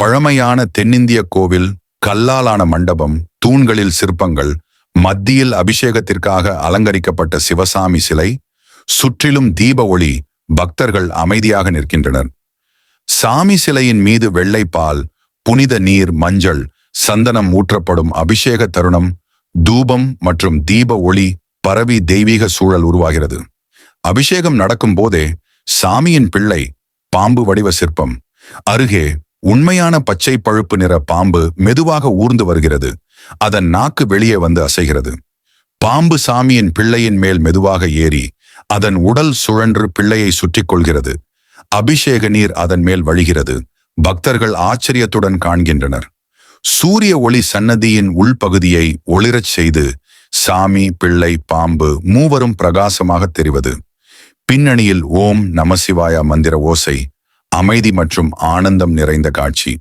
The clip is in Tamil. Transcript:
பழமையான தென்னிந்திய கோவில், கல்லாலான மண்டபம், தூண்களில் சிற்பங்கள், மத்தியில் அபிஷேகத்திற்காக அலங்கரிக்கப்பட்ட சிவசாமி சிலை, சுற்றிலும் தீப ஒளி, பக்தர்கள் அமைதியாக நிற்கின்றனர். சாமி சிலையின் மீது வெள்ளை பால், புனித நீர், மஞ்சள், சந்தனம் ஊற்றப்படும் அபிஷேக தருணம், தூபம் மற்றும் தீப ஒளி பரவி தெய்வீக சூழல் உருவாகிறது. அபிஷேகம் நடக்கும் போதே சாமியின் பிள்ளை பாம்பு வடிவ சிற்பம் அருகே உண்மையான பச்சை பழுப்பு நிற பாம்பு மெதுவாக ஊர்ந்து வருகிறது. அதன் நாக்கு வெளியே வந்து அசைகிறது. பாம்பு சாமியின் பிள்ளையின் மேல் மெதுவாக ஏறி அதன் உடல் சுழன்று பிள்ளையை சுற்றி கொள்கிறது. அபிஷேக நீர் அதன் மேல் வழிகிறது. பக்தர்கள் ஆச்சரியத்துடன் காண்கின்றனர். சூரிய ஒளி சன்னதியின் உள்பகுதியை ஒளிரச் செய்து சாமி, பிள்ளை, பாம்பு மூவரும் பிரகாசமாக தெரிவது. பின்னணியில் ஓம் நமசிவாய மந்திர ஓசை, அமைதி மற்றும் ஆனந்தம் நிறைந்த காட்சி.